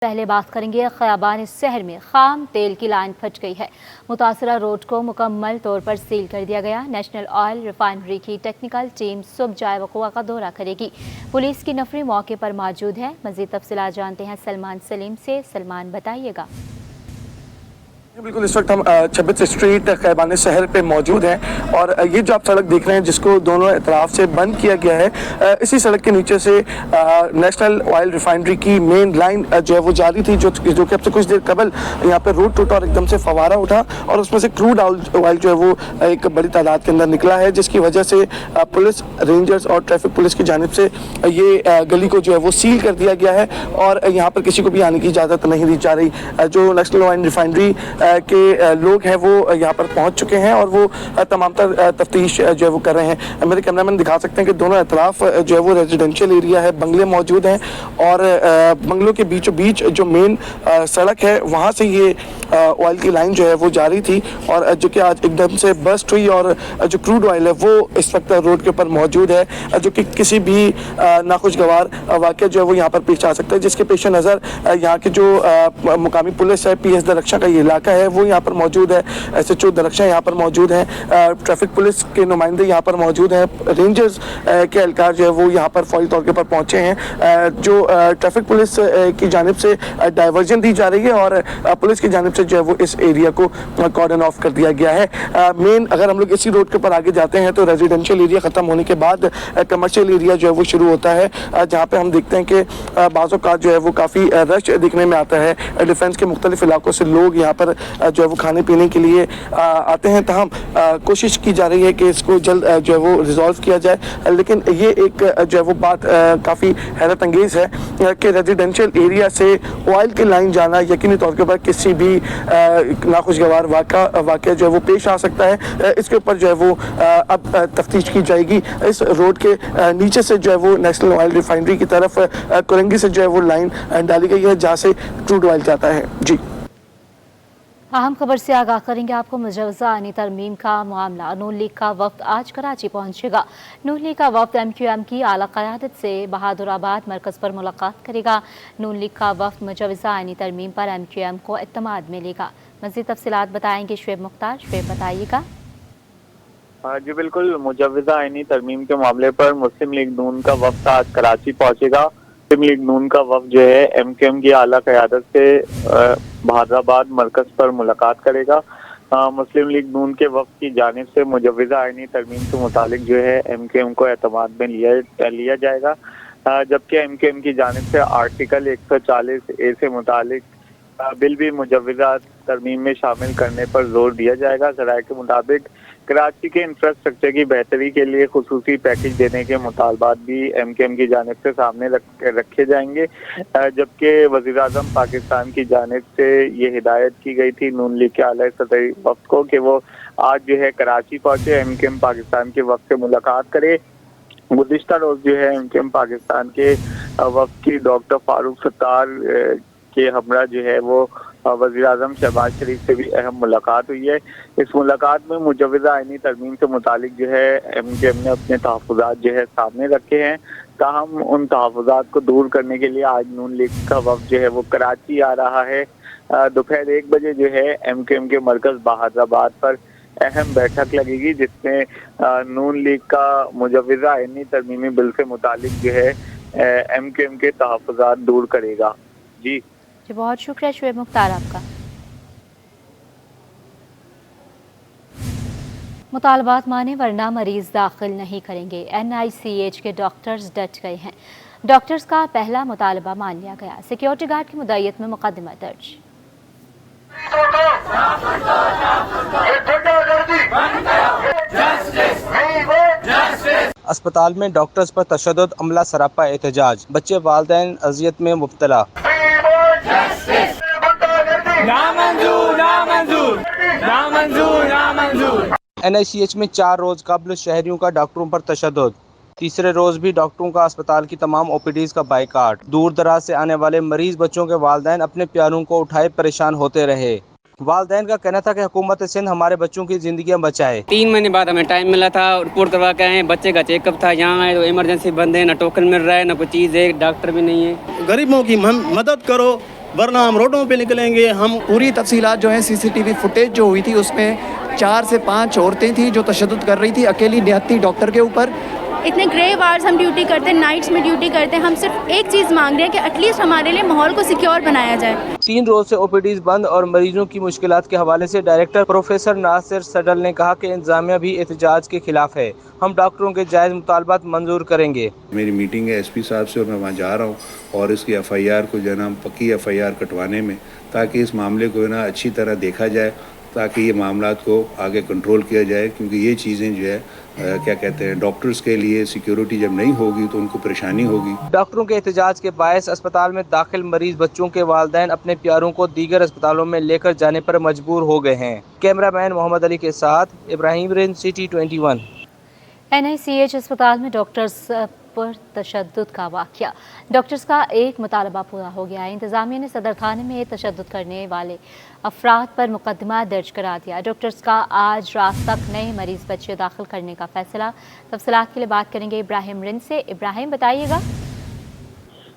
پہلے بات کریں گے خیابان شہر میں خام تیل کی لائن پھٹ گئی ہے۔ متاثرہ روڈ کو مکمل طور پر سیل کر دیا گیا۔ نیشنل آئل ریفائنری کی ٹیکنیکل ٹیم صبح جائے وقوع کا دورہ کرے گی۔ پولیس کی نفری موقع پر موجود ہے۔ مزید تفصیلات جانتے ہیں سلمان سلیم سے۔ سلمان بتائیے گا۔ بالکل اس وقت ہم 26 اسٹریٹ خیابان شہر پہ موجود ہیں اور یہ جو آپ سڑک دیکھ رہے ہیں جس کو دونوں اطراف سے بند کیا گیا ہے، اسی سڑک کے نیچے سے نیشنل آئل ریفائنری کی مین لائن جو ہے وہ جاری تھی، جو کہ اب سے کچھ دیر قبل یہاں پہ روڈ ٹوٹا اور ایک دم سے فوارہ اٹھا اور اس میں سے کروڈ آئل جو ہے وہ ایک بڑی تعداد کے اندر نکلا ہے، جس کی وجہ سے پولیس رینجرز اور ٹریفک پولیس کی جانب سے یہ گلی کو جو ہے وہ سیل کر دیا گیا ہے اور یہاں پر کسی کو بھی آنے کی اجازت نہیں دی جا رہی۔ جو نیشنل آئل ریفائنری کے لوگ ہیں وہ یہاں پر پہنچ چکے ہیں اور وہ تمام تر تفتیش جو ہے وہ کر رہے ہیں۔ میرے کیمرہ مین دکھا سکتے ہیں کہ دونوں اطراف جو ہے وہ ریزیڈینشیل ایریا ہے، بنگلے موجود ہیں اور بنگلوں کے بیچوں بیچ جو مین سڑک ہے وہاں سے یہ آئل کی لائن جو ہے وہ جاری تھی اور جو کہ آج ایک دم سے برسٹ ہوئی اور جو کروڈ آئل ہے وہ اس وقت روڈ کے اوپر موجود ہے، جو کہ کسی بھی ناخوشگوار واقعہ جو ہے وہ یہاں پر پیش آ سکتا ہے، جس کے پیش نظر یہاں کی جو مقامی پولیس ہے، پی ایس درخشاں کا یہ علاقہ ہے وہ یہاں پر موجود ہے، ایس ایچ او درخشاں یہاں پر موجود ہیں، ٹریفک پولیس کے نمائندے یہاں پر موجود ہیں، رینجرز کے اہلکار جو ہے وہ یہاں پر فوری طور پر پہنچے ہیں۔ جو ٹریفک پولیس کی جانب سے ڈائیورژن دی جا رہی ہے اور پولیس کی جانب سے جو ہے وہ اس ایریا کو کارڈن آف کر دیا گیا ہے۔ مین اگر ہم لوگ اسی روڈ کے اوپر آگے جاتے ہیں تو ریزیڈینشیل ایریا ختم ہونے کے بعد کمرشل ایریا جو ہے وہ شروع ہوتا ہے، جہاں پہ ہم دیکھتے ہیں کہ بعض اوقات جو ہے وہ کافی رش دکھنے میں آتا ہے۔ ڈیفینس کے مختلف علاقوں سے لوگ یہاں پر جو ہے وہ کھانے پینے کے لیے آتے ہیں، تاہم کوشش کی جا رہی ہے کہ اس کو جلد جو ہے وہ ریزالو کیا جائے، لیکن یہ ایک جو ہے وہ بات کافی حیرت انگیز ہے کہ ریزیڈینشیل ایریا سے آئل کی لائن جانا یقینی طور کے اوپر کسی بھی ناخوشگوار واقعہ جو ہے وہ پیش آ سکتا ہے۔ اس کے اوپر جو ہے وہ اب تفتیش کی جائے گی۔ اس روڈ کے نیچے سے جو ہے وہ نیشنل آئل ریفائنری کی طرف کورنگی سے جو ہے وہ لائن ڈالی گئی ہے جہاں سے کروڈ آئل جاتا ہے۔ جی اہم خبر سے آگاہ کریں گے آپ کو۔ مجوزہ آئینی ترمیم کا معاملہ، نون لیگ کا وفد آج کراچی پہنچے گا۔ نون لیگ کا وفد ایم کیو ایم کی اعلیٰ قیادت سے بہادر آباد مرکز پر ملاقات کرے گا۔ نون لیگ کا وفد مجوزہ آئینی ترمیم پر ایم کیو ایم کو اعتماد ملے گا۔ مزید تفصیلات بتائیں گے شعیب مختار۔ شعیب بتائیے گا۔ جی بالکل، مجوزہ آئینی ترمیم کے معاملے پر مسلم لیگ نون کا وفد آج کراچی پہنچے گا۔ مسلم لیگ نون کا وفد جو ہے ایم کیو ایم کی اعلیٰ قیادت سے بہادر آباد مرکز پر ملاقات کرے گا۔ مسلم لیگ نون کے وفد کی جانب سے مجوزہ آئینی ترمیم سے متعلق جو ہے ایم کیو ایم کو اعتماد میں لیا جائے گا، جبکہ ایم کیو ایم کی جانب سے آرٹیکل 140A سے متعلق بل بھی مجوزہ ترمیم میں شامل کرنے پر زور دیا جائے گا۔ ذرائع کے مطابق کراچی کے انفراسٹرکچر کی بہتری کے لیے خصوصی پیکج دینے کے مطالبات بھی ایم کیو ایم کی جانب سے سامنے رکھے جائیں گے، جبکہ وزیر اعظم پاکستان کی جانب سے یہ ہدایت کی گئی تھی نون لیگ کے اعلیٰ سطحی وفد کو کہ وہ آج جو ہے کراچی پہنچے، ایم کیو ایم پاکستان کے وفد سے ملاقات کرے۔ گزشتہ روز جو ہے ایم کیو ایم پاکستان کے وفد کی ڈاکٹر فاروق ستار کے ہمراہ جو ہے وہ وزیر اعظم شہباز شریف سے بھی اہم ملاقات ہوئی ہے۔ اس ملاقات میں مجوزہ آئینی ترمیم سے متعلق جو ہے ایم کیو ایم نے اپنے تحفظات جو ہے سامنے رکھے ہیں، تاہم ان تحفظات کو دور کرنے کے لیے آج نون لیگ کا وفد جو ہے وہ کراچی آ رہا ہے۔ دوپہر 1 بجے جو ہے ایم کیو ایم کے مرکز بہادر آباد پر اہم بیٹھک لگے گی، جس میں نون لیگ کا مجوزہ آئینی ترمیمی بل سے متعلق جو ہے ایم کیو ایم کے تحفظات دور کرے گا۔ جی بہت شکریہ شعیب مختار آپ کا۔ مطالبات مانے ورنہ مریض داخل نہیں کریں گے، این آئی سی ایچ کے ڈاکٹرز ڈٹ گئے ہیں۔ ڈاکٹرز کا پہلا مطالبہ مان لیا گیا۔ سیکیورٹی گارڈ کی مدعیت میں مقدمہ درج۔ اسپتال میں ڈاکٹرز پر تشدد، عملہ سراپا احتجاج، بچے والدین اذیت میں مبتلا۔ این آئی سی ایچ میں 4 روز قبل شہریوں کا ڈاکٹروں پر تشدد، تیسرے روز بھی ڈاکٹروں کا اسپتال کی تمام او پی ڈیز کا بائیکاٹ۔ دور دراز سے آنے والے مریض بچوں کے والدین اپنے پیاروں کو اٹھائے پریشان ہوتے رہے۔ والدین کا کہنا تھا کہ حکومت سندھ ہمارے بچوں کی زندگیاں بچائے۔ 3 مہینے بعد ہمیں ٹائم ملا تھا، رپورٹ کروا کے آئے، بچے کا چیک اپ تھا، یہاں آئے تو ایمرجنسی بند ہے، نہ ٹوکن مل رہا ہے، نہ کوئی چیز ہے، ڈاکٹر بھی نہیں ہے۔ غریبوں کی مدد کرو، ورنہ ہم روڈوں پہ نکلیں گے. ہم پوری تفصیلات جو ہیں سی سی ٹی وی فوٹیج جو ہوئی تھی اس میں 4 سے 5 عورتیں تھیں جو تشدد کر رہی تھی اکیلی نہتی ڈاکٹر کے اوپر. اتنے گرے وارز ہم ڈیوٹی کرتے ہیں, نائٹس میں ڈیوٹی کرتے ہیں, ہم صرف ایک چیز مانگ رہے ہیں کہ ایٹ لیسٹ ہمارے لیے ماحول کو سیکیور بنایا جائے. 3 روز سے او پی ڈیز بند اور مریضوں کی مشکلات کے حوالے سے ڈائریکٹر پروفیسر ناصر سڈل نے کہا کہ انتظامیہ بھی احتجاج کے خلاف ہے. ہم ڈاکٹروں کے جائز مطالبات منظور کریں گے. میری میٹنگ ہے ایس پی صاحب سے اور میں وہاں جا رہا ہوں اور اس کی ایف آئی آر کو جو ہے نا پکی ایف آئی آر کٹوانے میں, تاکہ اس معاملے کو نا اچھی طرح دیکھا جائے, تاکہ یہ معاملات کو آگے کنٹرول کیا جائے, کیونکہ یہ چیزیں جو ہے کیا کہتے ہیں ڈاکٹرز کے لیے سیکیورٹی جب نہیں ہوگی تو ان کو پریشانی ہوگی. ڈاکٹروں کے احتجاج کے باعث اسپتال میں داخل مریض بچوں کے والدین اپنے پیاروں کو دیگر اسپتالوں میں لے کر جانے پر مجبور ہو گئے ہیں. کیمرہ مین محمد علی کے ساتھ ابراہیم رین, سٹی 21. NICH اسپتال میں ڈاکٹرز پر تشدد کا واقعہ. ڈاکٹرز کا ایک مطالبہ پورا ہو گیا ہے. انتظامیہ نے صدر خانے میں تشدد کرنے والے افراد پر مقدمہ درج کرا دیا. ڈاکٹرز کا آج رات تک نئے مریض بچے داخل کرنے کا فیصلہ. تفصیلات کے لیے بات کریں گے ابراہیم رن سے. ابراہیم بتائیے گا.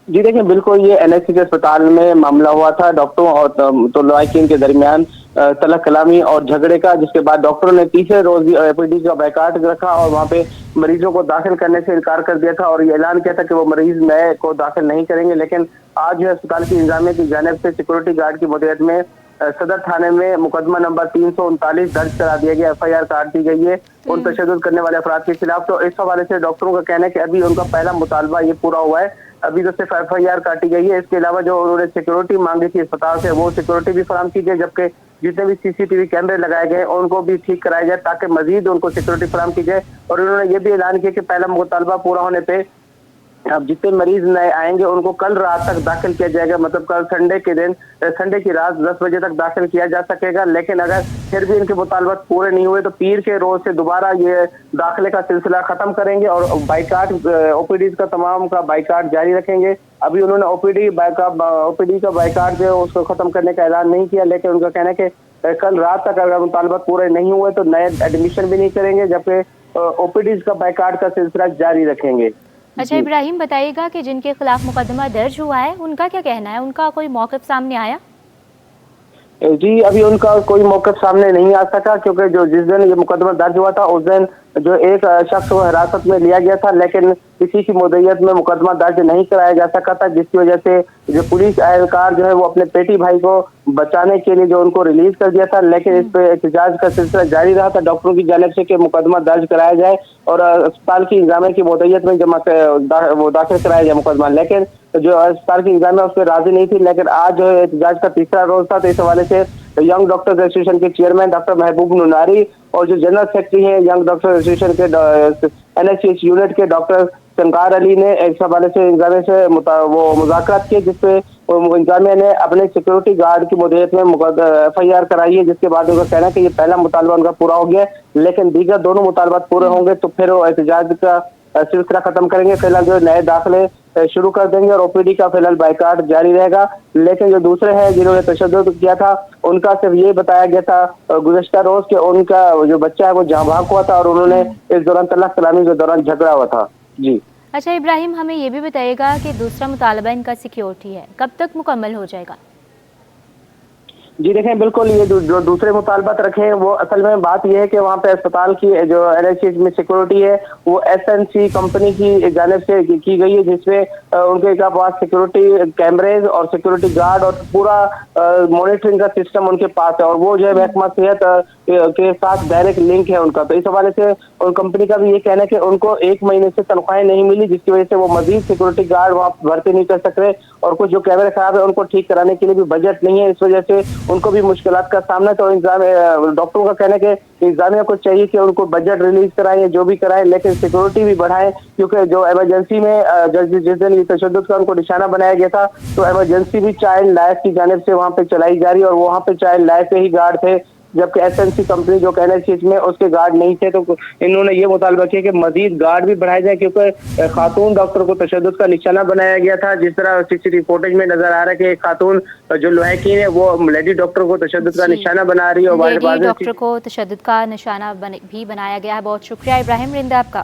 جی دیکھیں, بالکل یہ NICH اسپتال میں معاملہ ہوا تھا ڈاکٹروں اور لائقین کے درمیان تلق کلامی اور جھگڑے کا, جس کے بعد ڈاکٹروں نے تیسرے روز بھی OPD کا بائیکاٹ رکھا اور وہاں پہ مریضوں کو داخل کرنے سے انکار کر دیا تھا اور یہ اعلان کیا تھا کہ وہ مریض نئے کو داخل نہیں کریں گے. لیکن آج جو اسپتال کی انتظامیہ کی جانب سے سیکورٹی گارڈ کی مدیریت میں صدر تھانے میں مقدمہ نمبر 339 درج کرا دیا گیا. FIR کاٹ دی گئی ہے ان تشدد کرنے والے افراد کے خلاف. تو اس حوالے سے ڈاکٹروں کا کہنا ہے کہ ابھی ان کا پہلا مطالبہ یہ پورا ہوا ہے, ابھی تو صرف FIR کاٹی گئی ہے. اس کے علاوہ جو انہوں نے سیکورٹی مانگی تھی اسپتال سے وہ سیکورٹی بھی فراہم کی گئی, جبکہ جتنے بھی CCTV کیمرے لگائے گئے ان کو بھی ٹھیک کرایا جائے تاکہ مزید ان کو سیکورٹی فراہم کی جائے. اور انہوں نے یہ بھی اعلان کیا کہ پہلا مطالبہ پورا ہونے پہ اب جتنے مریض نئے آئیں گے ان کو کل رات تک داخل کیا جائے گا, مطلب کل سنڈے کی رات 10 بجے تک داخل کیا جا سکے گا. لیکن اگر پھر بھی ان کے مطالبات پورے نہیں ہوئے تو پیر کے روز سے دوبارہ یہ داخلے کا سلسلہ ختم کریں گے اور بائیکاٹ OPDs کا تمام کا بائیکاٹ جاری رکھیں گے. ابھی انہوں نے OPD کا بائیکاٹ جو ہے اس کو ختم کرنے کا اعلان نہیں کیا, لیکن ان کا کہنا ہے کہ کل رات تک اگر مطالبات پورے نہیں ہوئے تو نئے ایڈمیشن بھی نہیں کریں گے, جبکہ OPDs کا بائیکاٹ کا سلسلہ جاری رکھیں گے. اچھا ابراہیم بتائیے گا کہ جن کے خلاف مقدمہ درج ہوا ہے ان کا کیا کہنا ہے, ان کا کوئی موقف سامنے آیا؟ جی ابھی ان کا کوئی موقف سامنے نہیں آ سکا, کیونکہ جو جس دن یہ مقدمہ درج ہوا تھا اس دن جو ایک شخص کو حراست میں لیا گیا تھا, لیکن کسی کی مدعیت میں مقدمہ درج نہیں کرایا جا سکا تھا, جس کی وجہ سے جو پولیس اہلکار جو ہے وہ اپنے پیٹی بھائی کو بچانے کے لیے جو ان کو ریلیز کر دیا تھا. لیکن اس پہ احتجاج کا سلسلہ جاری رہا تھا ڈاکٹروں کی جانب سے کہ مقدمہ درج کرایا جائے اور اسپتال کی انتظامیہ کی مدعیت میں وہ داخل کرایا جائے مقدمہ. لیکن جو اسپتال کی انتظامیہ اس پہ راضی نہیں تھی. لیکن آج جو احتجاج کا تیسرا روز تھا, تو اس حوالے سے ینگ ڈاکٹرز ایسوسیشن کے چیئرمین ڈاکٹر محبوب نناری اور جو جنرل سیکرٹری ہیں ینگ ڈاکٹرز ایسوسیشن کے NICH یونٹ کے ڈاکٹر سنکار علی نے اس حوالے سے انتظامیہ سے وہ مذاکرات کیے, جس پہ انتظامیہ نے اپنے سیکورٹی گارڈ کی مدیریت میں FIR کرائی ہے, جس کے بعد ان کا کہنا ہے کہ یہ پہلا مطالبہ ان کا پورا ہو گیا ہے, لیکن دیگر دونوں مطالبات پورے ہوں گے تو پھر وہ احتجاج کا سلسلہ ختم کریں گے. فی الحال جو نئے داخلے شروع کر دیں گے اور OPD کا فی الحال بائیکاٹ جاری رہے گا. لیکن جو دوسرے ہیں جنہوں نے تشدد کیا تھا ان کا صرف یہ بتایا گیا تھا گزشتہ روز کہ ان کا جو بچہ ہے وہ جہاں بھاگ ہوا تھا اور انہوں نے اس دوران تلق کلامی کے دوران جھگڑا ہوا تھا. جی اچھا ابراہیم ہمیں یہ بھی بتائیے گا کہ دوسرا مطالبہ ان کا سیکیورٹی ہے, کب تک مکمل ہو جائے گا؟ جی دیکھیں بالکل یہ جو دوسرے مطالبات رکھے ہیں وہ اصل میں بات یہ ہے کہ وہاں پہ اسپتال کی جو NICH میں سیکورٹی ہے وہ SNC کمپنی کی جانب سے کی گئی ہے, جس میں ان کے پاس سیکورٹی کیمریز اور سیکورٹی گارڈ اور پورا مانیٹرنگ کا سسٹم ان کے پاس ہے, اور وہ جو ہے محکمہ صحت کے ساتھ ڈائریکٹ لنک ہے ان کا. تو اس حوالے سے ان کمپنی کا بھی یہ کہنا ہے کہ ان کو 1 مہینے سے تنخواہیں نہیں ملی, جس کی وجہ سے وہ مزید سیکورٹی گارڈ وہاں بھرتی نہیں کر سک رہے, اور کچھ جو کیمرے خراب ہے ان کو ٹھیک کرانے کے لیے بھی بجٹ نہیں ہے, اس وجہ سے ان کو بھی مشکلات کا سامنا. تو ڈاکٹروں کا کہنا ہے کہ انتظامیہ کو چاہیے کہ ان کو بجٹ ریلیز کرائیں جو بھی کرائیں, لیکن سیکورٹی بھی بڑھائیں, کیونکہ جو ایمرجنسی میں جس دن یہ تشدد کا ان کو نشانہ بنایا گیا تھا تو ایمرجنسی بھی چائلڈ لائف کی جانب سے وہاں پہ چلائی جا رہی, اور وہاں پہ چائلڈ لائف کے ہی گارڈ تھے, جبکہ SNC کمپنی جو NICH میں اس کے گارڈ نہیں تھے. تو انہوں نے یہ مطالبہ کیا کہ مزید گارڈ بھی بڑھائے جائیں, کیونکہ خاتون ڈاکٹر کو تشدد کا نشانہ بنایا گیا تھا. جس طرح CCTV فوٹیج میں نظر آ رہا ہے کہ ایک خاتون جو لوہیکین ہے وہ لیڈی ڈاکٹر کو تشدد کا نشانہ بنا رہی ہے, اور لیڈی ڈاکٹر کو تشدد کا نشانہ بھی بنایا گیا ہے. بہت شکریہ ابراہیم رند آپ کا.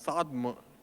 7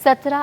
17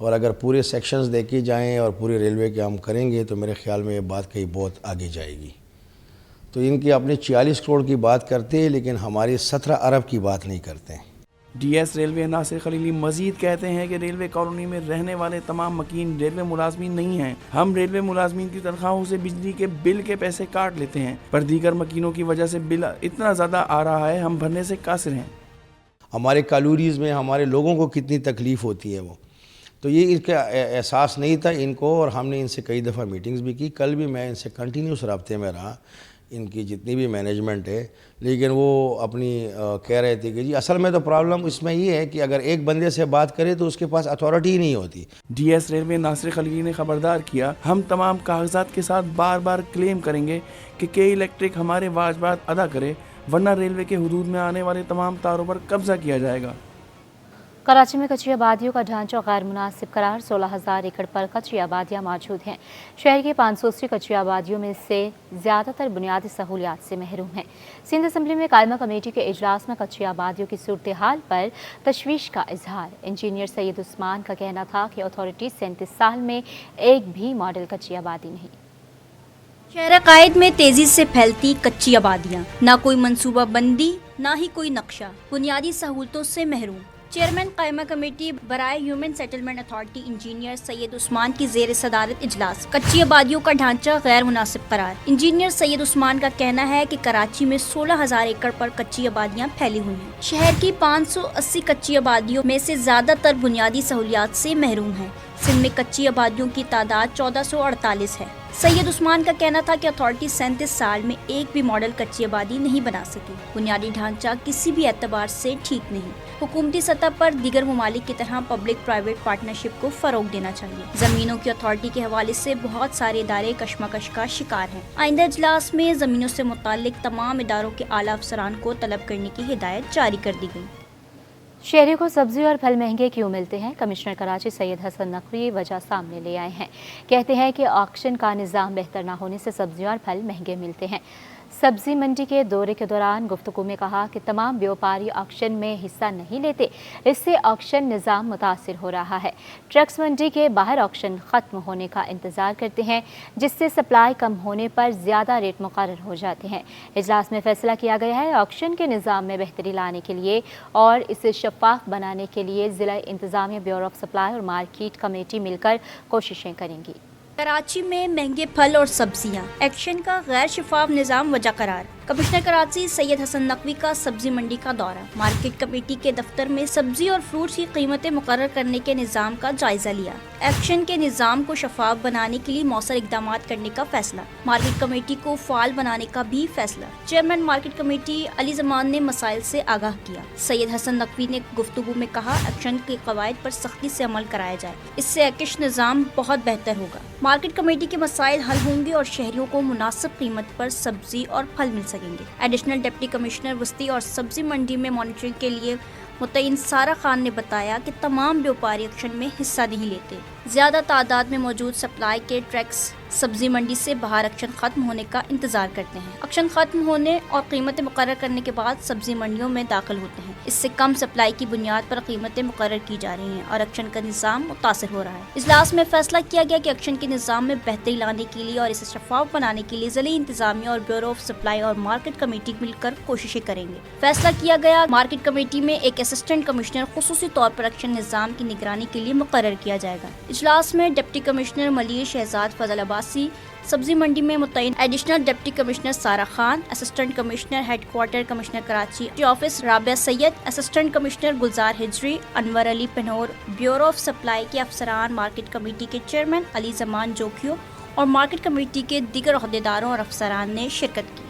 اور اگر پورے سیکشنز دیکھے جائیں اور پورے ریلوے کے ہم کریں گے تو میرے خیال میں یہ بات کہیں بہت آگے جائے گی. تو ان کی اپنے 46 کروڑ کی بات کرتے ہیں لیکن ہماری 17 ارب کی بات نہیں کرتے ہیں. ڈی ایس ریلوے ناصر خلیلی مزید کہتے ہیں کہ ریلوے کالونی میں رہنے والے تمام مکین ریلوے ملازمین نہیں ہیں. ہم ریلوے ملازمین کی تنخواہوں سے بجلی کے بل کے پیسے کاٹ لیتے ہیں, پر دیگر مکینوں کی وجہ سے بل اتنا زیادہ آ رہا ہے, ہم بھرنے سے قاصر ہیں. ہمارے کالوریز میں ہمارے لوگوں کو کتنی تکلیف ہوتی ہے وہ, تو یہ اس کا احساس نہیں تھا ان کو, اور ہم نے ان سے کئی دفعہ میٹنگز بھی کی. کل بھی میں ان سے کنٹینیوس رابطے میں رہا, ان کی جتنی بھی مینجمنٹ ہے, لیکن وہ اپنی کہہ رہے تھے کہ جی اصل میں تو پرابلم اس میں یہ ہے کہ اگر ایک بندے سے بات کرے تو اس کے پاس اتھارٹی ہی نہیں ہوتی. ڈی ایس ریلوے ناصر خلیلی نے خبردار کیا, ہم تمام کاغذات کے ساتھ بار بار کلیم کریں گے کہ کے الیکٹرک ہمارے واجبات ادا کرے, ورنہ ریلوے کے حدود میں آنے والے تمام تاروں پر قبضہ کیا جائے گا. کراچی میں کچی آبادیوں کا ڈھانچہ غیر مناسب قرار, 16,000 ایکڑ پر کچی آبادیاں موجود ہیں. شہر کی 580 کچی آبادیوں میں سے زیادہ تر بنیادی سہولیات سے محروم ہیں. سندھ اسمبلی میں قائمہ کمیٹی کے اجلاس میں کچی آبادیوں کی صورتحال پر تشویش کا اظہار. انجینئر سید عثمان کا کہنا تھا کہ اتھارٹی 37 سال میں ایک بھی ماڈل کچی آبادی نہیں. شہر عقائد میں تیزی سے پھیلتی کچی آبادیاں, نہ کوئی منصوبہ بندی نہ ہی کوئی نقشہ, بنیادی سہولتوں سے محروم. چیئرمین قائمہ کمیٹی برائے ہیومن سیٹلمنٹ اتھارٹی انجینئر سید عثمان کی زیر صدارت اجلاس. کچی آبادیوں کا ڈھانچہ غیر مناسب قرار. انجینئر سید عثمان کا کہنا ہے کہ کراچی میں 16,000 ایکڑ پر کچی آبادیاں پھیلی ہوئی ہیں. شہر کی 580 کچی آبادیوں میں سے زیادہ تر بنیادی سہولیات سے محروم ہیں. سندھ میں کچی آبادیوں کی تعداد 1448 ہے. سید عثمان کا کہنا تھا کہ اتھارٹی 37 سال میں ایک بھی ماڈل کچی آبادی نہیں بنا سکی. بنیادی ڈھانچہ کسی بھی اعتبار سے ٹھیک نہیں. حکومتی سطح پر دیگر ممالک کی طرح پبلک پرائیویٹ پارٹنرشپ کو فروغ دینا چاہیے. زمینوں کی اتھارٹی کے حوالے سے بہت سارے ادارے کشمکش کا شکار ہیں. آئندہ اجلاس میں زمینوں سے متعلق تمام اداروں کے اعلیٰ افسران کو طلب کرنے کی ہدایت جاری کر دی گئی. شہریوں کو سبزی اور پھل مہنگے کیوں ملتے ہیں؟ کمشنر کراچی سید حسن نقوی وجہ سامنے لے آئے ہیں. کہتے ہیں کہ آکشن کا نظام بہتر نہ ہونے سے سبزی اور پھل مہنگے ملتے ہیں. سبزی منڈی کے دورے کے دوران گفتگو میں کہا کہ تمام بیوپاری آکشن میں حصہ نہیں لیتے, اس سے آکشن نظام متاثر ہو رہا ہے. ٹرکس منڈی کے باہر آکشن ختم ہونے کا انتظار کرتے ہیں, جس سے سپلائی کم ہونے پر زیادہ ریٹ مقرر ہو جاتے ہیں. اجلاس میں فیصلہ کیا گیا ہے آکشن کے نظام میں بہتری لانے کے لیے اور اسے شفاف بنانے کے لیے ضلع انتظامیہ بیورو آف سپلائی اور مارکیٹ کمیٹی مل کر کوششیں کریں گی. کراچی میں مہنگے پھل اور سبزیاں, ایکشن کا غیر شفاف نظام وجہ قرار. کمشنر کراچی سید حسن نقوی کا سبزی منڈی کا دورہ. مارکیٹ کمیٹی کے دفتر میں سبزی اور فروٹس کی قیمتیں مقرر کرنے کے نظام کا جائزہ لیا. ایکشن کے نظام کو شفاف بنانے کے لیے مؤثر اقدامات کرنے کا فیصلہ. مارکیٹ کمیٹی کو فعال بنانے کا بھی فیصلہ. چیئرمین مارکیٹ کمیٹی علی زمان نے مسائل سے آگاہ کیا. سید حسن نقوی نے گفتگو میں کہا ایکشن کے قواعد پر سختی سے عمل کرایا جائے, اس سے ایکشن نظام بہت بہتر ہوگا. مارکیٹ کمیٹی کے مسائل حل ہوں گے اور شہریوں کو مناسب قیمت پر سبزی اور پھل مل سکیں گے. ایڈیشنل ڈپٹی کمشنر وسطی اور سبزی منڈی میں مانیٹرنگ کے لیے متعین سارا خان نے بتایا کہ تمام بیوپاری ایکشن میں حصہ نہیں لیتے. زیادہ تعداد میں موجود سپلائی کے ٹرکس سبزی منڈی سے باہر ایکشن ختم ہونے کا انتظار کرتے ہیں. ایکشن ختم ہونے اور قیمتیں مقرر کرنے کے بعد سبزی منڈیوں میں داخل ہوتے ہیں. اس سے کم سپلائی کی بنیاد پر قیمتیں مقرر کی جا رہی ہیں اور ایکشن کا نظام متاثر ہو رہا ہے. اجلاس میں فیصلہ کیا گیا کہ ایکشن کے نظام میں بہتری لانے کے لیے اور اسے شفاف بنانے کے لیے ضلعی انتظامیہ اور بیورو آف سپلائی اور مارکیٹ کمیٹی مل کر کوششیں کریں گے. فیصلہ کیا گیا مارکیٹ کمیٹی میں ایک اسسٹنٹ کمشنر خصوصی طور پر ایکشن نظام کی نگرانی کے لیے مقرر کیا جائے گا. اجلاس میں ڈپٹی کمشنر ملیر شہزاد فضل عباسی, سبزی منڈی میں متعین additional deputy commissioner Sara Khan, assistant commissioner head quarter commissioner Karachi office Rabia Syed, assistant commissioner Gulzar Hijri, Anwar Ali Panhwar, bureau of supply کے افسران, مارکیٹ کمیٹی کے چیئرمین علی زمان جوکھیو اور مارکیٹ کمیٹی کے دیگر عہدیداروں اور افسران نے شرکت کی.